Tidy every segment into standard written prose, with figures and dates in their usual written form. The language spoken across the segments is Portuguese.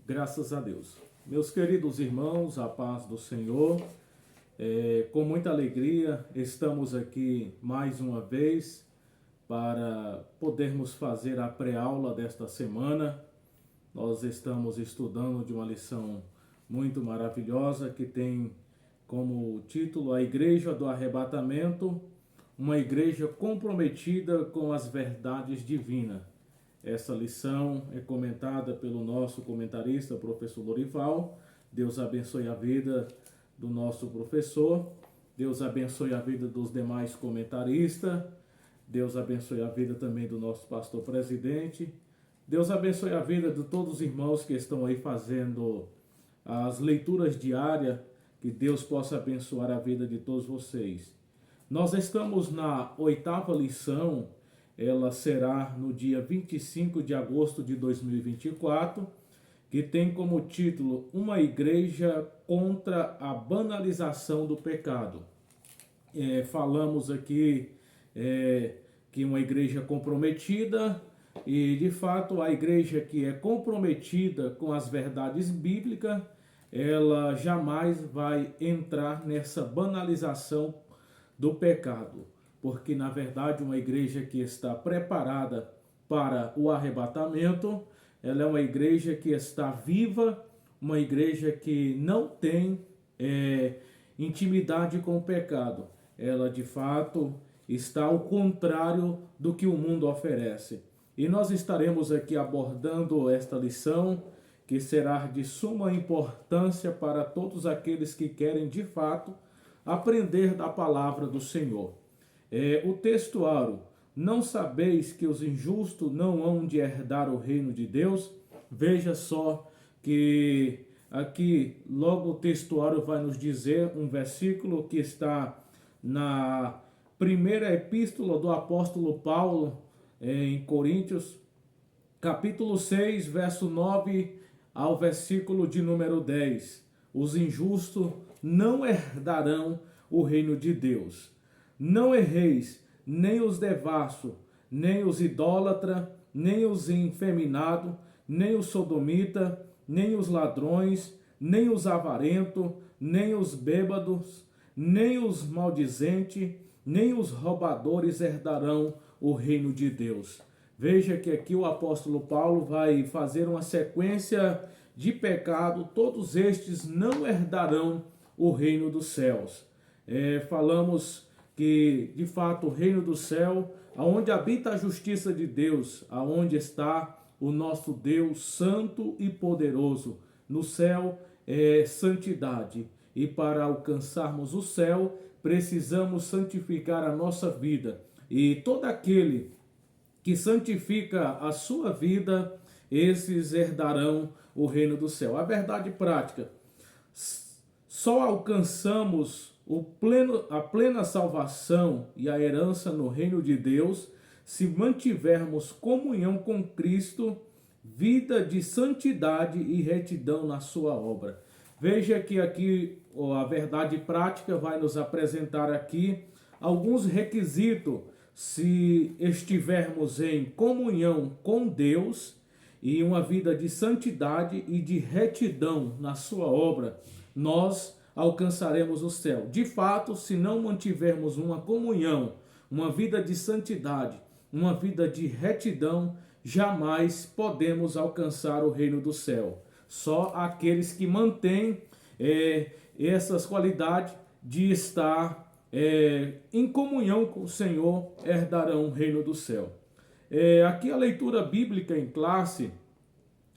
Graças a Deus. Meus queridos irmãos, a paz do Senhor. Com muita alegria, estamos aqui mais uma vez para podermos fazer a pré-aula desta semana. Nós estamos estudando de uma lição muito maravilhosa que tem como título A Igreja do Arrebatamento, uma igreja comprometida com as verdades divinas. Essa lição é comentada pelo nosso comentarista, professor Lorival. Deus abençoe a vida do nosso professor. Deus abençoe a vida dos demais comentaristas. Deus abençoe a vida também do nosso pastor presidente. Deus abençoe a vida de todos os irmãos que estão aí fazendo as leituras diárias. Que Deus possa abençoar a vida de todos vocês. Nós estamos na 8ª lição. Ela será no dia 25 de agosto de 2024, que tem como título Uma Igreja contra a Banalização do Pecado. Falamos aqui que uma igreja comprometida, e de fato a igreja que é comprometida com as verdades bíblicas, ela jamais vai entrar nessa banalização do pecado. Porque, na verdade, uma igreja que está preparada para o arrebatamento, ela é uma igreja que está viva, uma igreja que não tem intimidade com o pecado. Ela, de fato, está ao contrário do que o mundo oferece. E nós estaremos aqui abordando esta lição, que será de suma importância para todos aqueles que querem, de fato, aprender da palavra do Senhor. O textuário, não sabeis que os injustos não hão de herdar o reino de Deus? Veja só que aqui logo o textuário vai nos dizer um versículo que está na primeira epístola do apóstolo Paulo em Coríntios, capítulo 6, verso 9 ao versículo de número 10. Os injustos não herdarão o reino de Deus. Não erreis, nem os devassos, nem os idólatras, nem os infeminados, nem os sodomitas, nem os ladrões, nem os avarentos, nem os bêbados, nem os maldizentes, nem os roubadores herdarão o reino de Deus. Veja que aqui o apóstolo Paulo vai fazer uma sequência de pecado. Todos estes não herdarão o reino dos céus. Falamos que, de fato, o reino do céu, aonde habita a justiça de Deus, aonde está o nosso Deus santo e poderoso. No céu é santidade. E para alcançarmos o céu, precisamos santificar a nossa vida. E todo aquele que santifica a sua vida, esses herdarão o reino do céu. A verdade prática, só alcançamos a plena salvação e a herança no reino de Deus se mantivermos comunhão com Cristo, vida de santidade e retidão na sua obra. Veja que aqui a verdade prática vai nos apresentar aqui alguns requisitos se estivermos em comunhão com Deus e uma vida de santidade e de retidão na sua obra, nós alcançaremos o céu. De fato, se não mantivermos uma comunhão, uma vida de santidade, uma vida de retidão, jamais podemos alcançar o reino do céu. Só aqueles que mantêm essas qualidades de estar em comunhão com o Senhor herdarão o reino do céu. Aqui a leitura bíblica em classe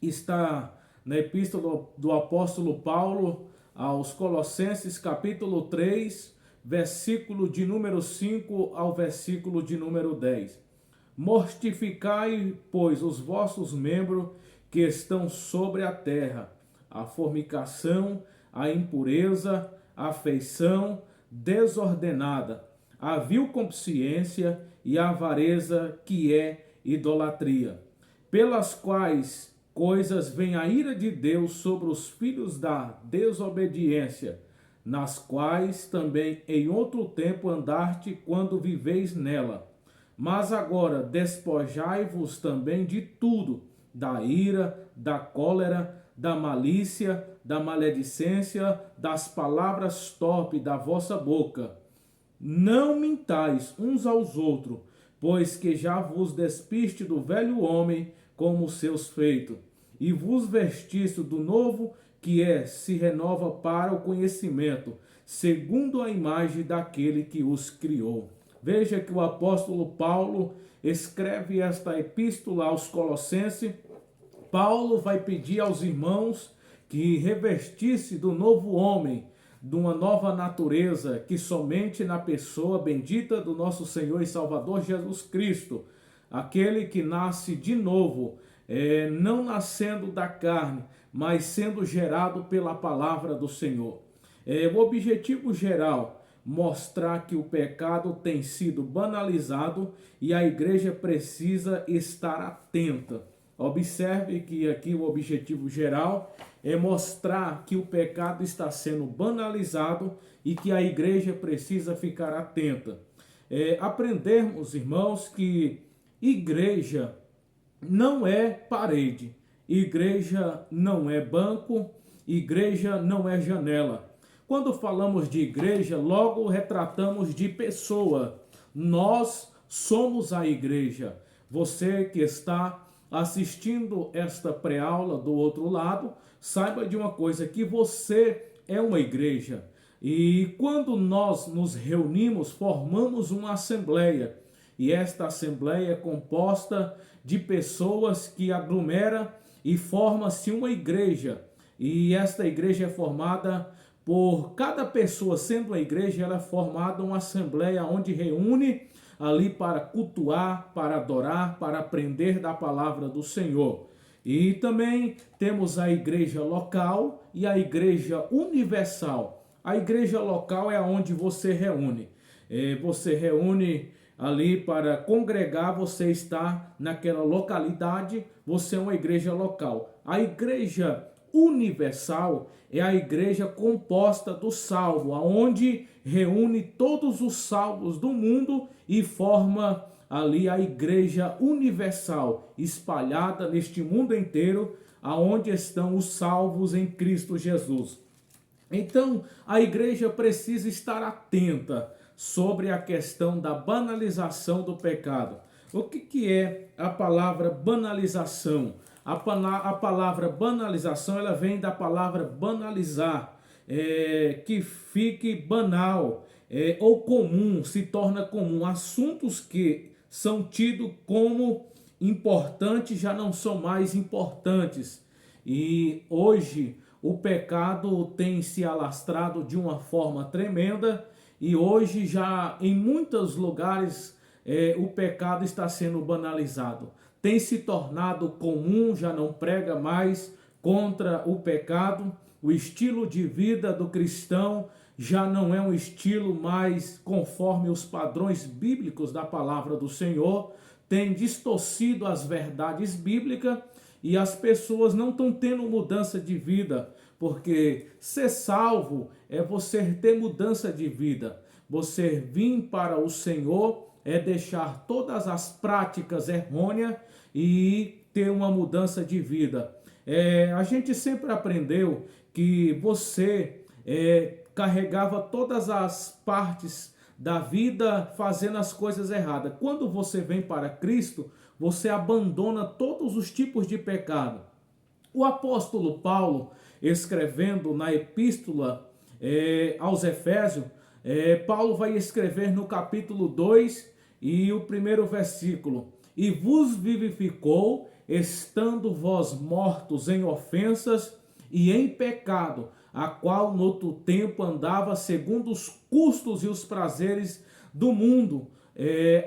está na epístola do apóstolo Paulo aos Colossenses, capítulo 3, versículo de número 5 ao versículo de número 10. Mortificai, pois, os vossos membros que estão sobre a terra, a fornicação, a impureza, a afeição desordenada, a vil consciência e a avareza, que é idolatria, pelas quais coisas vem a ira de Deus sobre os filhos da desobediência, nas quais também em outro tempo andaste quando viveis nela. Mas agora despojai-vos também de tudo, da ira, da cólera, da malícia, da maledicência, das palavras torpes da vossa boca. Não mintais uns aos outros, pois que já vos despiste do velho homem como os seus feitos, e vos vestiste do novo, que se renova para o conhecimento, segundo a imagem daquele que os criou. Veja que o apóstolo Paulo escreve esta epístola aos Colossenses. Paulo vai pedir aos irmãos que revestisse do novo homem, de uma nova natureza, que somente na pessoa bendita do nosso Senhor e Salvador Jesus Cristo, aquele que nasce de novo, não nascendo da carne, mas sendo gerado pela palavra do Senhor. O objetivo geral, mostrar que o pecado tem sido banalizado e a igreja precisa estar atenta. Observe que aqui o objetivo geral é mostrar que o pecado está sendo banalizado e que a igreja precisa ficar atenta. Aprendermos, irmãos, que igreja não é parede, igreja não é banco, igreja não é janela. Quando falamos de igreja, logo retratamos de pessoa. Nós somos a igreja. Você que está assistindo esta pré-aula do outro lado, saiba de uma coisa, que você é uma igreja. E quando nós nos reunimos, formamos uma assembleia. E esta assembleia é composta de pessoas que aglomeram e forma-se uma igreja. E esta igreja é formada por cada pessoa, sendo uma igreja, ela é formada uma assembleia onde reúne ali para cultuar, para adorar, para aprender da palavra do Senhor. E também temos a igreja local e a igreja universal. A igreja local é onde você reúne. Você reúne ali para congregar, você está naquela localidade, você é uma igreja local. A igreja universal é a igreja composta do salvo, aonde reúne todos os salvos do mundo e forma ali a igreja universal, espalhada neste mundo inteiro, aonde estão os salvos em Cristo Jesus. Então, a igreja precisa estar atenta sobre a questão da banalização do pecado. O que é a palavra banalização? A palavra banalização, ela vem da palavra banalizar, que fique banal, ou comum, se torna comum. Assuntos que são tidos como importantes já não são mais importantes. E hoje o pecado tem se alastrado de uma forma tremenda, e hoje já em muitos lugares o pecado está sendo banalizado. Tem se tornado comum, já não prega mais contra o pecado. O estilo de vida do cristão já não é um estilo mais conforme os padrões bíblicos da palavra do Senhor. Tem distorcido as verdades bíblicas e as pessoas não estão tendo mudança de vida, porque ser salvo é você ter mudança de vida. Você vir para o Senhor é deixar todas as práticas errôneas e ter uma mudança de vida. A gente sempre aprendeu que você carregava todas as partes da vida fazendo as coisas erradas. Quando você vem para Cristo, você abandona todos os tipos de pecado. O apóstolo Paulo, escrevendo na epístola aos Efésios, Paulo vai escrever no capítulo 2 e o primeiro versículo: e vos vivificou, estando vós mortos em ofensas e em pecado, a qual no outro tempo andava segundo os custos e os prazeres do mundo.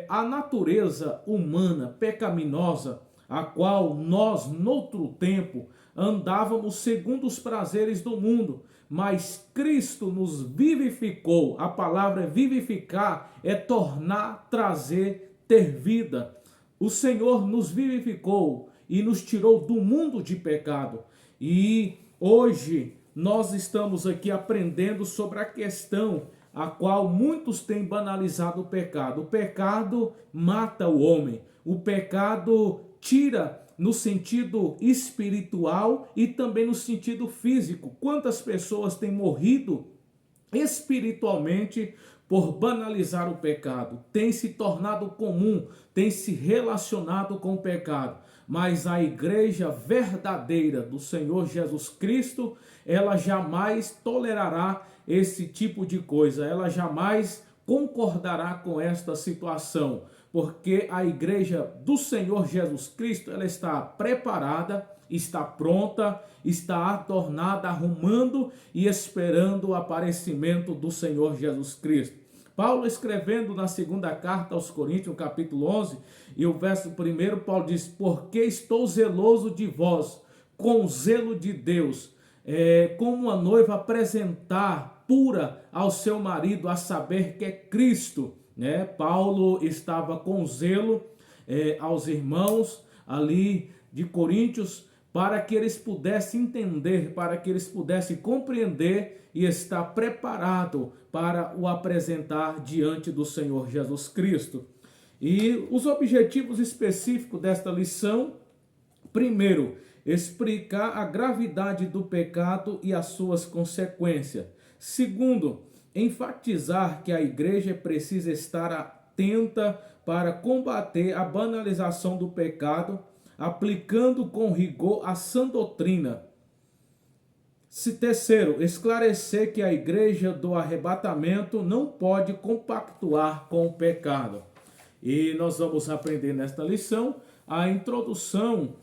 A natureza humana pecaminosa, a qual nós, noutro tempo, andávamos segundo os prazeres do mundo, mas Cristo nos vivificou. A palavra vivificar é tornar, trazer, ter vida. O Senhor nos vivificou e nos tirou do mundo de pecado. E hoje nós estamos aqui aprendendo sobre a questão a qual muitos têm banalizado o pecado. O pecado mata o homem. O pecado tira no sentido espiritual e também no sentido físico. Quantas pessoas têm morrido espiritualmente por banalizar o pecado, tem se tornado comum, tem se relacionado com o pecado. Mas a igreja verdadeira do Senhor Jesus Cristo, ela jamais tolerará esse tipo de coisa, ela jamais concordará com esta situação, porque a igreja do Senhor Jesus Cristo, ela está preparada, está pronta, está adornada, arrumando e esperando o aparecimento do Senhor Jesus Cristo. Paulo, escrevendo na segunda carta aos Coríntios, capítulo 11, e o verso 1, Paulo diz: porque estou zeloso de vós, com o zelo de Deus, como uma noiva apresentar pura ao seu marido, a saber que é Cristo. Paulo estava com zelo aos irmãos ali de Coríntios, para que eles pudessem entender, para que eles pudessem compreender e estar preparado para o apresentar diante do Senhor Jesus Cristo. E os objetivos específicos desta lição: primeiro, explicar a gravidade do pecado e as suas consequências. Segundo, enfatizar que a igreja precisa estar atenta para combater a banalização do pecado, aplicando com rigor a sã doutrina. Terceiro, esclarecer que a igreja do arrebatamento não pode compactuar com o pecado. E nós vamos aprender nesta lição a introdução.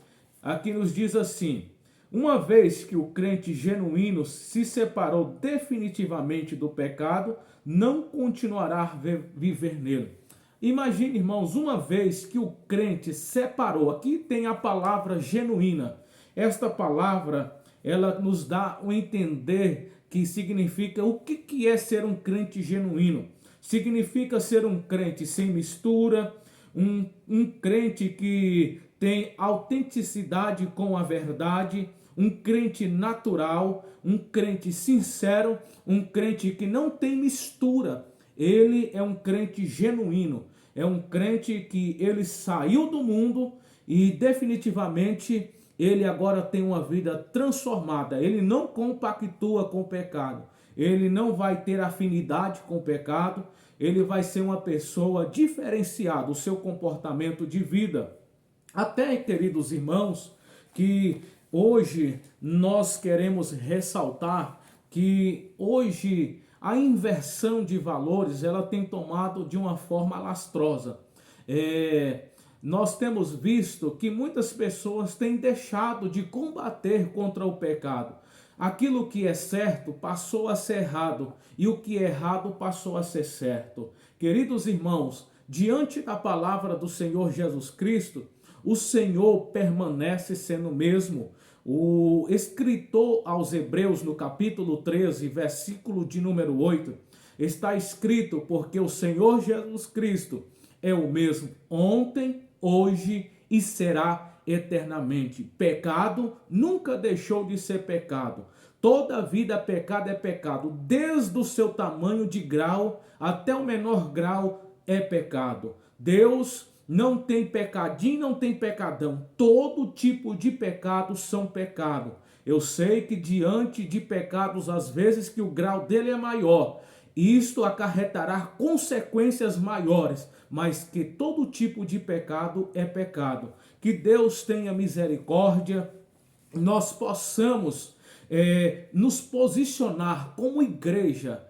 Aqui nos diz assim: uma vez que o crente genuíno se separou definitivamente do pecado, não continuará a viver nele. Imagine, irmãos, uma vez que o crente separou, aqui tem a palavra genuína. Esta palavra, ela nos dá um entender que significa o que é ser um crente genuíno. Significa ser um crente sem mistura, um crente que tem autenticidade com a verdade, um crente natural, um crente sincero, um crente que não tem mistura. Ele é um crente genuíno, é um crente que ele saiu do mundo e definitivamente ele agora tem uma vida transformada. Ele não compactua com o pecado, ele não vai ter afinidade com o pecado, ele vai ser uma pessoa diferenciada, o seu comportamento de vida. Até, queridos irmãos, que hoje nós queremos ressaltar que hoje a inversão de valores, ela tem tomado de uma forma lastrosa. Nós temos visto que muitas pessoas têm deixado de combater contra o pecado. Aquilo que é certo passou a ser errado e o que é errado passou a ser certo. Queridos irmãos, diante da palavra do Senhor Jesus Cristo, o Senhor permanece sendo o mesmo. O escritor aos Hebreus, no capítulo 13, versículo de número 8, está escrito: porque o Senhor Jesus Cristo é o mesmo ontem, hoje e será eternamente. Pecado nunca deixou de ser pecado. Toda vida pecado é pecado, desde o seu tamanho de grau até o menor grau é pecado. Deus não tem pecadinho, não tem pecadão. Todo tipo de pecados são pecado. Eu sei que diante de pecados, às vezes que o grau dele é maior, isto acarretará consequências maiores, mas que todo tipo de pecado é pecado. Que Deus tenha misericórdia, nós possamos nos posicionar como igreja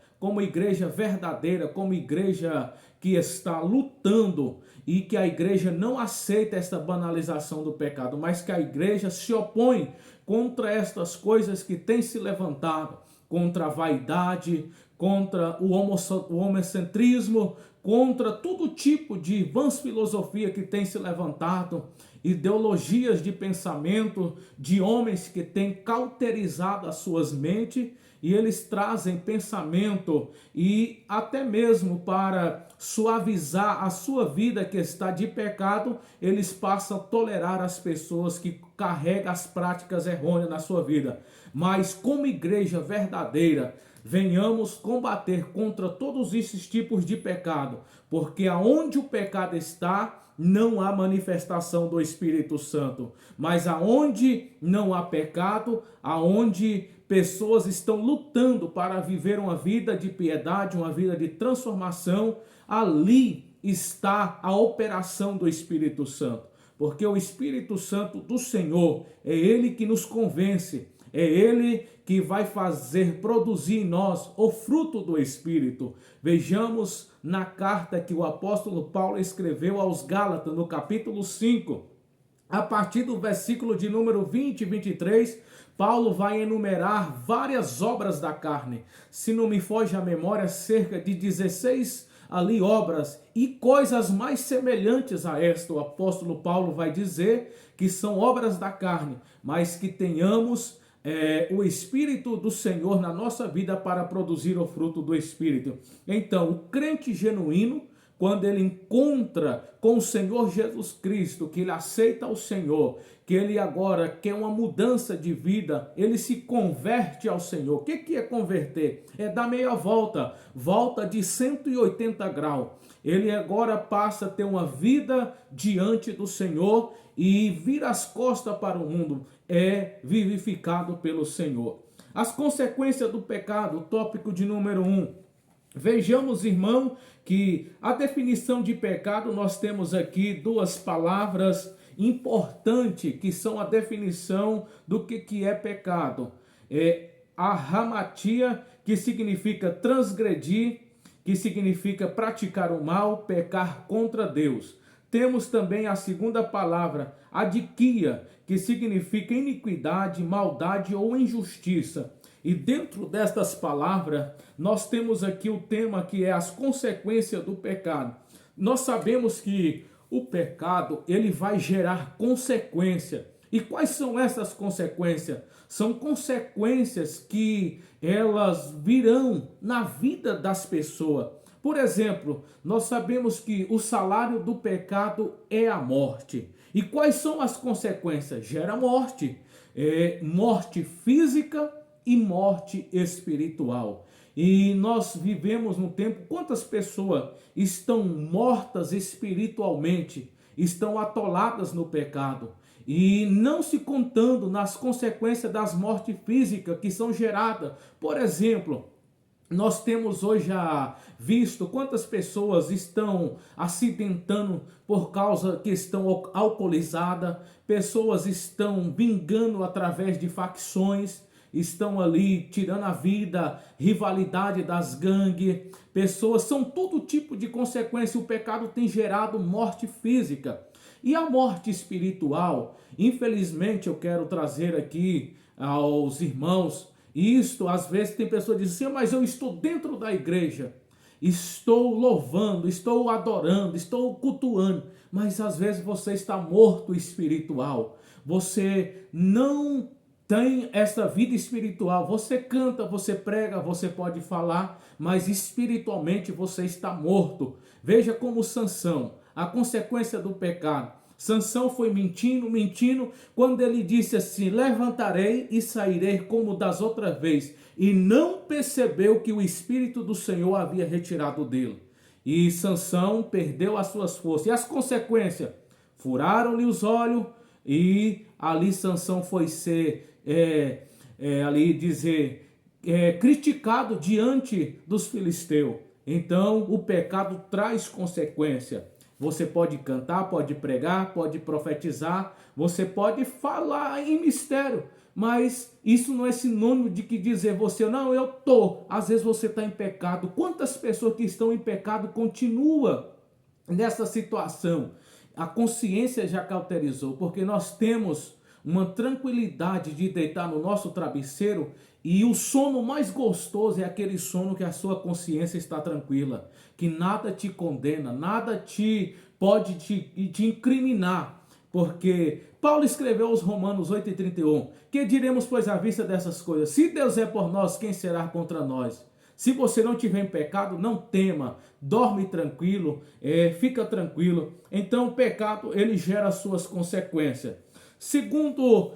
verdadeira, como igreja que está lutando, e que a igreja não aceita esta banalização do pecado, mas que a igreja se opõe contra estas coisas que têm se levantado, contra a vaidade, contra o homocentrismo, contra todo tipo de vãs filosofia que tem se levantado, ideologias de pensamento de homens que têm cauterizado as suas mentes, e eles trazem pensamento e até mesmo para suavizar a sua vida que está de pecado, eles passam a tolerar as pessoas que carregam as práticas errôneas na sua vida. Mas como igreja verdadeira, venhamos combater contra todos esses tipos de pecado, porque aonde o pecado está, não há manifestação do Espírito Santo. Mas aonde não há pecado, aonde pessoas estão lutando para viver uma vida de piedade, uma vida de transformação, ali está a operação do Espírito Santo. Porque o Espírito Santo do Senhor é Ele que nos convence, é Ele que vai fazer produzir em nós o fruto do Espírito. Vejamos na carta que o apóstolo Paulo escreveu aos Gálatas, no capítulo 5, a partir do versículo de número 20 e 23, Paulo vai enumerar várias obras da carne. Se não me foge a memória, cerca de 16 ali obras e coisas mais semelhantes a esta. O apóstolo Paulo vai dizer que são obras da carne, mas que tenhamos o Espírito do Senhor na nossa vida para produzir o fruto do Espírito. Então, o crente genuíno, quando ele encontra com o Senhor Jesus Cristo, que ele aceita o Senhor, que ele agora quer uma mudança de vida, ele se converte ao Senhor. O que é converter? É dar meia volta, volta de 180 graus. Ele agora passa a ter uma vida diante do Senhor e vira as costas para o mundo, é vivificado pelo Senhor. As consequências do pecado, tópico de número 1. Vejamos, irmão, que a definição de pecado, nós temos aqui duas palavras importantes, que são a definição do que é pecado. É a hamatia, que significa transgredir, que significa praticar o mal, pecar contra Deus. Temos também a segunda palavra, adiquia, que significa iniquidade, maldade ou injustiça. E dentro destas palavras, nós temos aqui o tema que é as consequências do pecado. Nós sabemos que o pecado, ele vai gerar consequência. E quais são essas consequências? São consequências que elas virão na vida das pessoas. Por exemplo, nós sabemos que o salário do pecado é a morte. E quais são as consequências? Gera morte. Morte física e morte espiritual. E nós vivemos num tempo, quantas pessoas estão mortas espiritualmente, estão atoladas no pecado, e não se contando nas consequências das mortes físicas que são geradas. Por exemplo, nós temos hoje visto quantas pessoas estão acidentando por causa que estão alcoolizadas, pessoas estão vingando através de facções, estão ali tirando a vida, rivalidade das gangues, pessoas, são todo tipo de consequência. O pecado tem gerado morte física. E a morte espiritual, infelizmente eu quero trazer aqui aos irmãos, isto às vezes tem pessoas que dizem assim, mas eu estou dentro da igreja, estou louvando, estou adorando, estou cultuando, mas às vezes você está morto espiritual, você não tem essa vida espiritual, você canta, você prega, você pode falar, mas espiritualmente você está morto. Veja como Sansão, a consequência do pecado. Sansão foi mentindo, quando ele disse assim, levantarei e sairei como das outras vezes, e não percebeu que o Espírito do Senhor havia retirado dele. E Sansão perdeu as suas forças. E as consequências? Furaram-lhe os olhos, e ali Sansão foi ser criticado diante dos filisteus. Então o pecado traz consequência. Você pode cantar, pode pregar, pode profetizar, você pode falar em mistério, mas isso não é sinônimo de que dizer você, não, eu tô. Às vezes você está em pecado. Quantas pessoas que estão em pecado continuam nessa situação? A consciência já cauterizou, porque nós temos uma tranquilidade de deitar no nosso travesseiro, e o sono mais gostoso é aquele sono que a sua consciência está tranquila, que nada te condena, nada pode te incriminar, porque Paulo escreveu aos Romanos 8:31, que diremos pois à vista dessas coisas? Se Deus é por nós, quem será contra nós? Se você não tiver em pecado, não tema, dorme tranquilo, fica tranquilo. Então o pecado, ele gera suas consequências. Segundo,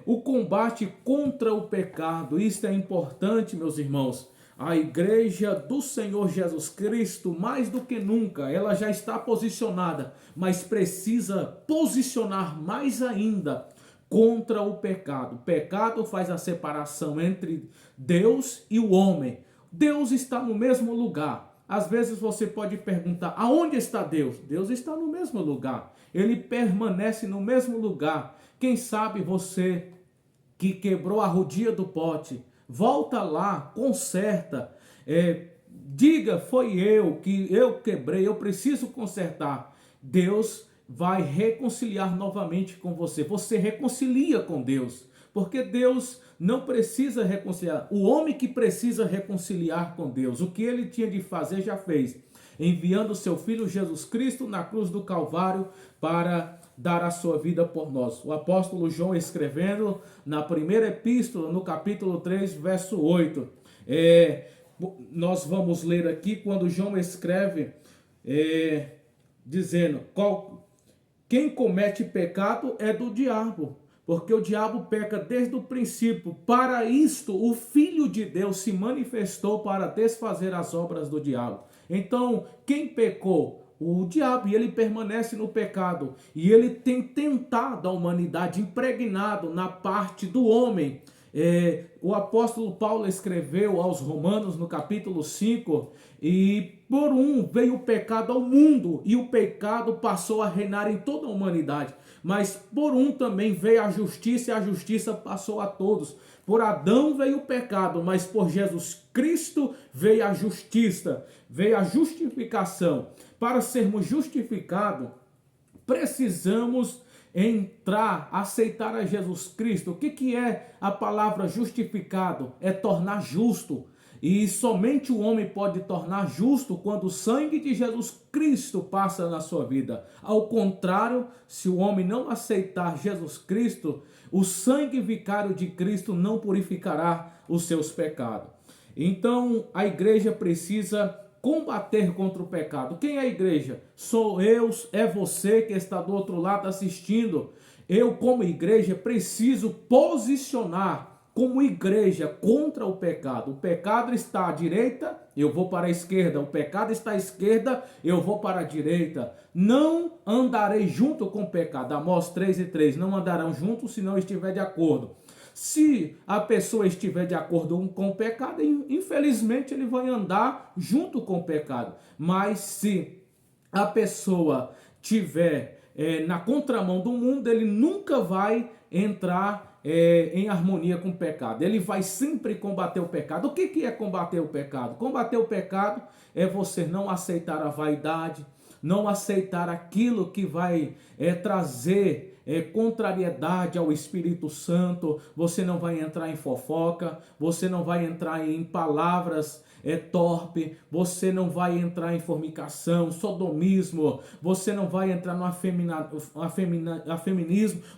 o combate contra o pecado. Isso é importante, meus irmãos. A igreja do Senhor Jesus Cristo, mais do que nunca, ela já está posicionada, mas precisa posicionar mais ainda contra o pecado. O pecado faz a separação entre Deus e o homem. Deus está no mesmo lugar. Às vezes você pode perguntar, aonde está Deus? Deus está no mesmo lugar. Ele permanece no mesmo lugar. Quem sabe você que quebrou a rodia do pote, volta lá, conserta, diga, foi eu que eu quebrei, eu preciso consertar. Deus vai reconciliar novamente com você. Você reconcilia com Deus, porque Deus não precisa reconciliar. O homem que precisa reconciliar com Deus, o que ele tinha de fazer já fez, enviando o seu Filho Jesus Cristo na cruz do Calvário para dar a sua vida por nós. O apóstolo João, escrevendo na primeira epístola, no capítulo 3, verso 8, nós vamos ler aqui quando João escreve, dizendo, quem comete pecado é do diabo, porque o diabo peca desde o princípio. Para isto, o Filho de Deus se manifestou para desfazer as obras do diabo. Então, quem pecou? O diabo, e ele permanece no pecado. E ele tem tentado a humanidade, impregnado na parte do homem. O apóstolo Paulo escreveu aos Romanos no capítulo 5, e por um veio o pecado ao mundo, e o pecado passou a reinar em toda a humanidade. Mas por um também veio a justiça, e a justiça passou a todos. Por Adão veio o pecado, mas por Jesus Cristo veio a justiça, veio a justificação. Para sermos justificados, precisamos entrar, aceitar a Jesus Cristo. O que é a palavra justificado? É tornar justo. E somente o homem pode tornar justo quando o sangue de Jesus Cristo passa na sua vida. Ao contrário, se o homem não aceitar Jesus Cristo, o sangue vicário de Cristo não purificará os seus pecados. Então, a igreja precisa combater contra o pecado. Quem é a igreja? Sou eu, é você que está do outro lado assistindo. Eu, como igreja, preciso posicionar como igreja contra o pecado. O pecado está à direita, eu vou para a esquerda. O pecado está à esquerda, eu vou para a direita. Não andarei junto com o pecado. Amós 3:3. Não andarão juntos se não estiver de acordo. Se a pessoa estiver de acordo com o pecado, infelizmente ele vai andar junto com o pecado. Mas se a pessoa tiver na contramão do mundo, ele nunca vai entrar em harmonia com o pecado. Ele vai sempre combater o pecado. O que é combater o pecado? Combater o pecado é você não aceitar a vaidade, não aceitar aquilo que vai trazer contrariedade ao Espírito Santo. Você não vai entrar em fofoca, você não vai entrar em palavras torpe, você não vai entrar em fornicação, sodomismo, você não vai entrar no afeminismo,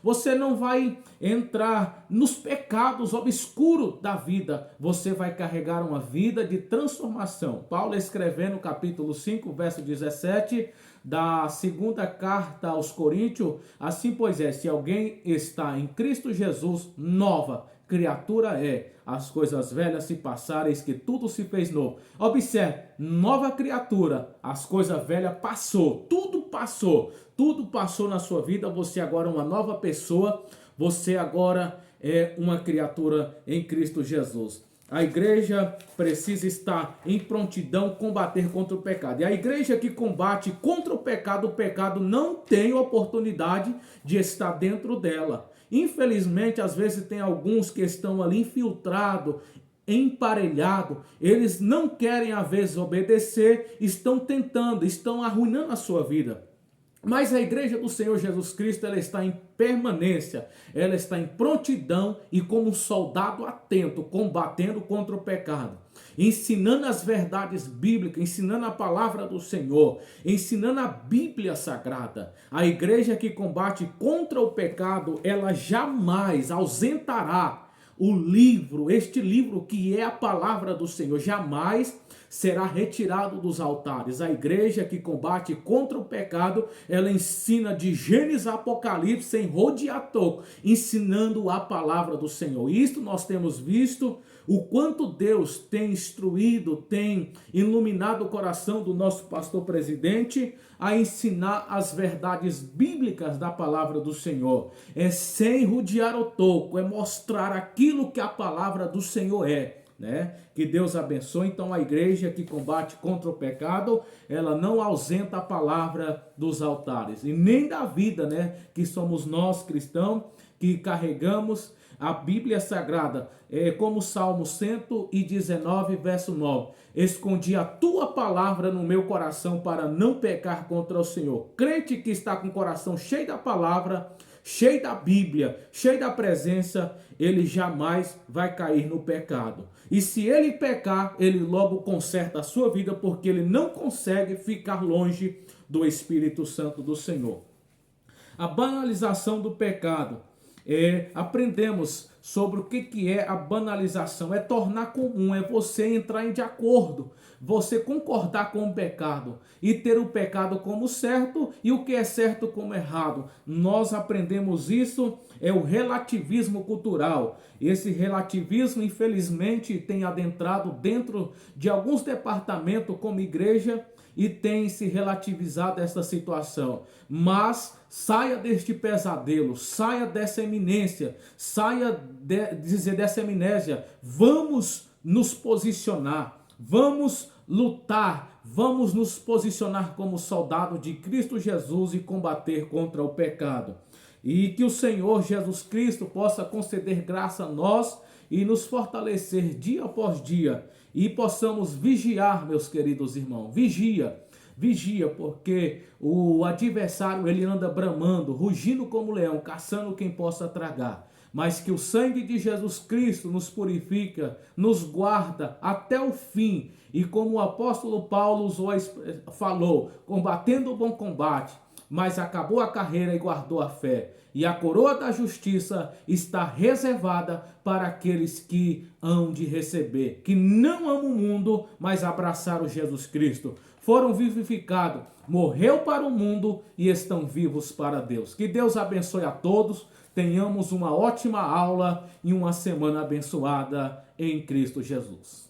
você não vai entrar nos pecados obscuros da vida, você vai carregar uma vida de transformação. Paulo escrevendo no capítulo 5, verso 17, da segunda carta aos Coríntios, assim pois se alguém está em Cristo Jesus, nova criatura é. As coisas velhas se passaram, eis que tudo se fez novo. Observe, nova criatura, as coisas velhas passou, tudo passou na sua vida. Você agora é uma nova pessoa, você agora é uma criatura em Cristo Jesus. A igreja precisa estar em prontidão combater contra o pecado. E a igreja que combate contra o pecado não tem oportunidade de estar dentro dela. Infelizmente, às vezes tem alguns que estão ali infiltrados, emparelhados. Eles não querem, às vezes, obedecer, estão arruinando a sua vida. Mas a igreja do Senhor Jesus Cristo, ela está em permanência, ela está em prontidão e como um soldado atento, combatendo contra o pecado, ensinando as verdades bíblicas, ensinando a palavra do Senhor, ensinando a Bíblia Sagrada. A igreja que combate contra o pecado, ela jamais ausentará este livro que é a palavra do Senhor, jamais será retirado dos altares. A igreja que combate contra o pecado, ela ensina de Gênesis a Apocalipse sem rodear toco, ensinando a palavra do Senhor. Isto nós temos visto o quanto Deus tem instruído, tem iluminado o coração do nosso pastor presidente a ensinar as verdades bíblicas da palavra do Senhor. É sem rodear o toco, é mostrar aquilo que a palavra do Senhor é. Né? Que Deus abençoe. Então a igreja que combate contra o pecado, ela não ausenta a palavra dos altares e nem da vida, né? Que somos nós cristãos que carregamos a Bíblia Sagrada, como Salmo 119, verso 9. Escondi a tua palavra no meu coração para não pecar contra o Senhor. Crente que está com o coração cheio da palavra, cheio da Bíblia, cheio da presença, ele jamais vai cair no pecado. E se ele pecar, ele logo conserta a sua vida, porque ele não consegue ficar longe do Espírito Santo do Senhor. A banalização do pecado. Aprendemos sobre o que é a banalização. É tornar comum, é você entrar em de acordo, você concordar com o pecado e ter o pecado como certo e o que é certo como errado. Nós aprendemos isso, é o relativismo cultural. Esse relativismo, infelizmente, tem adentrado dentro de alguns departamentos como igreja e tem se relativizado essa situação. Mas saia deste pesadelo, saia dessa eminência, saia dessa amnésia. Vamos nos posicionar, vamos lutar, vamos nos posicionar como soldado de Cristo Jesus e combater contra o pecado. E que o Senhor Jesus Cristo possa conceder graça a nós e nos fortalecer dia após dia. E possamos vigiar, meus queridos irmãos. Vigia, porque o adversário ele anda bramando, rugindo como leão, caçando quem possa tragar. Mas que o sangue de Jesus Cristo nos purifica, nos guarda até o fim. E como o apóstolo Paulo falou, combatendo o bom combate, mas acabou a carreira e guardou a fé. E a coroa da justiça está reservada para aqueles que hão de receber, que não amam o mundo, mas abraçaram Jesus Cristo. Foram vivificados, morreu para o mundo e estão vivos para Deus. Que Deus abençoe a todos, tenhamos uma ótima aula e uma semana abençoada em Cristo Jesus.